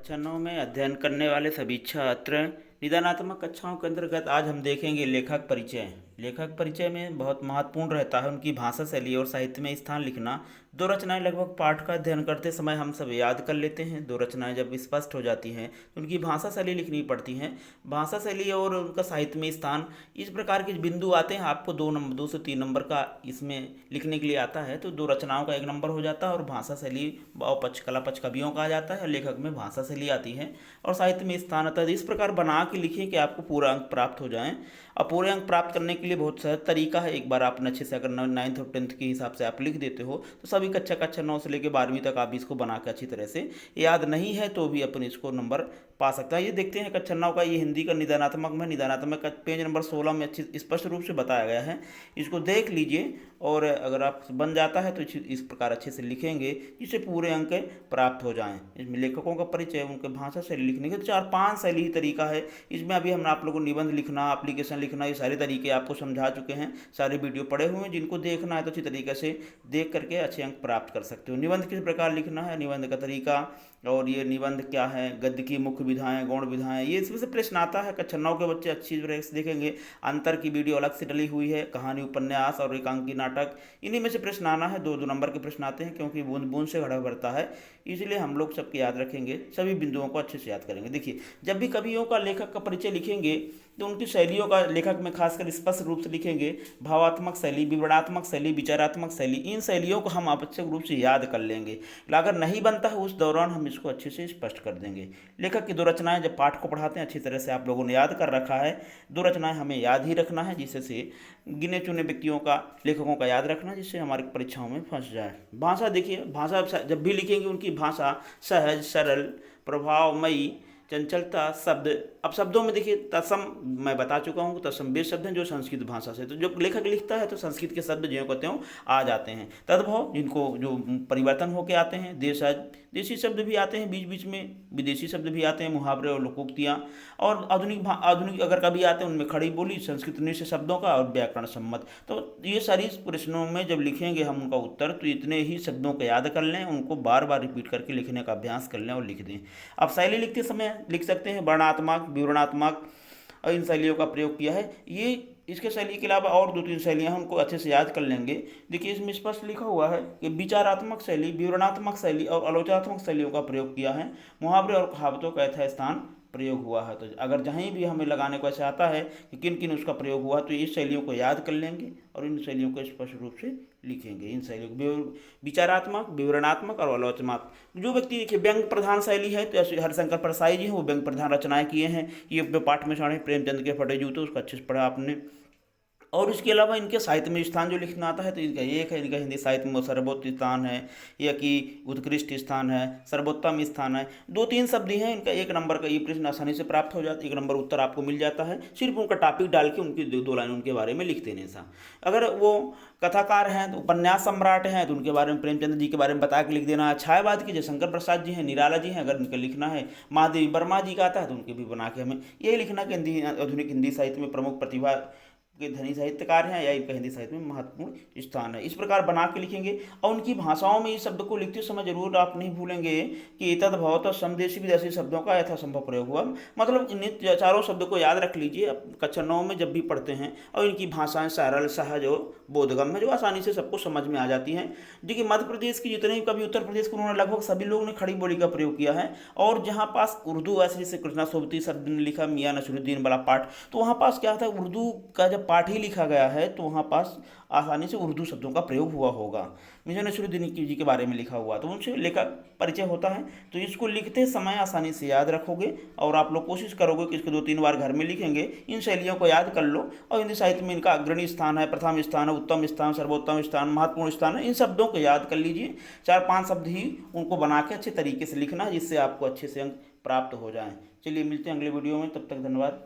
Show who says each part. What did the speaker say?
Speaker 1: कक्षा 9 में अध्ययन करने वाले सभी छात्र निदानात्मक कक्षाओं के अंतर्गत आज हम देखेंगे लेखक परिचय। लेखक परिचय में बहुत महत्वपूर्ण रहता है उनकी भाषा शैली और साहित्य में स्थान लिखना। दो रचनाएं लगभग पाठ का अध्ययन करते समय हम सब याद कर लेते हैं। दो रचनाएं जब स्पष्ट हो जाती हैं तो उनकी भाषा शैली लिखनी पड़ती हैं। भाषा शैली और उनका साहित्य में स्थान, इस प्रकार के बिंदु आते हैं। आपको 2 से 3 नंबर का इसमें लिखने के लिए आता है तो दो रचनाओं का 1 नंबर हो जाता है और भाषा शैली भाव पक्ष कला पक्ष कवियों का आ जाता है। लेखक में भाषा शैली आती है और साहित्य में स्थान आता है। इस प्रकार बना के लिखिए कि आपको पूरा अंक प्राप्त हो जाएं। और पूरे अंक प्राप्त करने के लिए बहुत सहज तरीका है। एक बार आपने अच्छे से अगर 9th और 10th के हिसाब से आप लिख देते हो तो सभी कक्षा 9 से लेकर 12वीं तक आप इसको बना के अच्छी तरह से, याद नहीं है तो भी अपन इसको नंबर पा सकता है। ये देखते हैं कक्षा 9 का, ये हिंदी का निदानात्मक में, निदानात्मक का पेज नंबर 16 में अच्छी स्पष्ट रूप से बताया गया है। इसको देख लीजिए और अगर आप बन जाता है तो इस प्रकार अच्छे से लिखेंगे जिससे पूरे अंक प्राप्त हो जाएं। इसमें लेखकों का परिचय, उनके भाषा शैली लिखने के 4-5 शैली ही तरीका है। इसमें अभी हम आप लोगों को निबंध लिखना, एप्लीकेशन लिखना, ये सारे तरीके आपको समझा चुके हैं। सारे वीडियो पड़े हुए हैं, जिनको देखना है तो अच्छी तरीके से देख करके अच्छे अंक प्राप्त कर सकते हो। निबंध किस प्रकार लिखना है, निबंध का तरीका, और ये निबंध क्या है, गद्य की मुख्य विधाएं, गौण विधाएं, ये इसमें से प्रश्न आता है। कक्षा 9 के बच्चे अच्छी तरह से देखेंगे। अंतर की वीडियो अलग से डली हुई है। कहानी, उपन्यास और एकांकी नाटक, इन्हीं में से प्रश्न आना है। 2-2 नंबर के प्रश्न आते हैं क्योंकि बूंद बूंद से घड़ा भरता है, इसलिए हम लोग सबके याद रखेंगे, सभी बिंदुओं को अच्छे से याद करेंगे। देखिए, जब भी कवियों का, लेखक का परिचय लिखेंगे तो उनकी शैलियों का लेखक में खासकर स्पष्ट रूप से लिखेंगे। भावात्मक शैली, विवरणात्मक शैली, विचारात्मक शैली, इन शैलियों को हम आवश्यक रूप से याद कर लेंगे। अगर नहीं बनता है उस दौरान हम इसको अच्छे से स्पष्ट कर देंगे। लेखक की 2 रचनाएं जब पाठ को पढ़ाते हैं अच्छी तरह से आप लोगों ने याद कर रखा है। 2 रचनाएं हमें याद ही रखना है, जिससे गिने चुने व्यक्तियों का, लेखकों का याद रखना, जिससे हमारी परीक्षाओं में फंस जाए। भाषा देखिए, भाषा जब भी लिखेंगे उनकी भाषा सहज, सरल, प्रभावमयी, चंचलता, शब्द। अब शब्दों में देखिए, तत्सम मैं बता चुका हूँ, तत्सम वे शब्द हैं जो संस्कृत भाषा से, तो जो लेखक लिखता है तो संस्कृत के शब्द जो कहते हो आ जाते हैं। तद्भव, जिनको जो परिवर्तन होके आते हैं। देशज, देसी शब्द भी आते हैं बीच बीच में, विदेशी शब्द भी आते हैं, मुहावरे और लोकोक्तियाँ। और आधुनिक अगर कभी आते हैं उनमें खड़ी बोली, संस्कृत निश्चय शब्दों का और व्याकरण सम्मत। तो ये सारी प्रश्नों में जब लिखेंगे हम उनका उत्तर, तो इतने ही शब्दों को याद कर लें, उनको बार बार रिपीट करके लिखने का अभ्यास कर लें और लिख दें। अब शैली लिखते समय लिख सकते हैं वर्णात्मक, विवरणात्मक, और इन शैलियों का प्रयोग किया है। ये इसके शैली के अलावा और 2-3 शैलियाँ हैं, उनको अच्छे से याद कर लेंगे। देखिए, इसमें स्पष्ट लिखा हुआ है कि विचारात्मक शैली, विवरणात्मक शैली और आलोचनात्मक शैलियों का प्रयोग किया है। मुहावरे और कहावतों का यथास्थान प्रयोग हुआ है। तो अगर जहीं भी हमें लगाने को ऐसा आता है कि किन किन उसका प्रयोग हुआ, तो इस शैलियों को याद कर लेंगे और इन शैलियों को स्पष्ट रूप से लिखेंगे। इन शैलियों को विचारात्मक, विवरणात्मक और आलोचनात्मक। जो व्यक्ति देखिए व्यंग प्रधान शैली है, तो ऐसे हरिशंकर परसाई जी हैं, वो व्यंग प्रधान रचनाएं किए हैं। ये पाठ में साढ़े प्रेमचंद के फटे जूते, उसका अच्छे से पढ़ा आपने। और इसके अलावा इनके साहित्य में स्थान जो लिखना आता है, तो इनका एक है, इनका हिंदी साहित्य में सर्वोच्च स्थान है, या कि उत्कृष्ट स्थान है, सर्वोत्तम स्थान है। 2-3 शब्द ही हैं, इनका 1 नंबर का ये प्रश्न आसानी से प्राप्त हो जाता है। 1 नंबर उत्तर आपको मिल जाता है, सिर्फ उनका टॉपिक डाल के उनकी 2 लाइन उनके बारे में लिख देने सा। अगर वो कथाकार हैं, तो उपन्यास सम्राट हैं, तो उनके बारे में प्रेमचंद जी के बारे में बता के लिख देना। छायावाद के जयशंकर प्रसाद जी हैं, निराला जी हैं, अगर उनका लिखना है। महादेवी वर्मा जी का आता है तो उनके भी बना के हमें यही लिखना कि हिंदी, आधुनिक हिंदी साहित्य में प्रमुख प्रतिभा के धनी साहित्यकार हैं, या इनका हिंदी साहित्य में महत्वपूर्ण स्थान है। इस प्रकार बना के लिखेंगे। और उनकी भाषाओं में इस शब्द को लिखते समय जरूर आप नहीं भूलेंगे कि तद्भवतः समदेशी विदेशी शब्दों का यथासंभव प्रयोग हुआ। मतलब इन 4 शब्द को याद रख लीजिए कक्षा 9 में जब भी पढ़ते हैं। और इनकी भाषाएं सरल, सहज और बोधगम्य है, जो आसानी से सबको समझ में आ जाती हैं। देखिए, मध्य प्रदेश की जितने भी कवि, उत्तर प्रदेश के, उन्होंने लगभग सभी लोगों ने खड़ी बोली का प्रयोग किया है। और जहाँ पास उर्दू, ऐसे जैसे कृष्णा सोबती शब्द ने लिखा मियाँ नसरुद्दीन वाला पाठ, तो वहाँ पास क्या था, उर्दू का जब पाठ ही लिखा गया है तो वहाँ पास आसानी से उर्दू शब्दों का प्रयोग हुआ होगा। मियां नसरुद्दीन जी के बारे में लिखा हुआ, तो उनसे लेखक परिचय होता है। तो इसको लिखते समय आसानी से याद रखोगे और आप लोग कोशिश करोगे कि इसको 2-3 बार घर में लिखेंगे। इन शैलियों को याद कर लो। और हिंदी साहित्य में इनका अग्रणी स्थान है, प्रथम स्थान है, उत्तम स्थान, सर्वोत्तम स्थान, महत्वपूर्ण स्थान है। इन शब्दों को याद कर लीजिए। 4-5 शब्द ही उनको बना के अच्छे तरीके से लिखना, जिससे आपको अच्छे से अंक प्राप्त हो जाएं। चलिए, मिलते हैं अगले वीडियो में, तब तक धन्यवाद।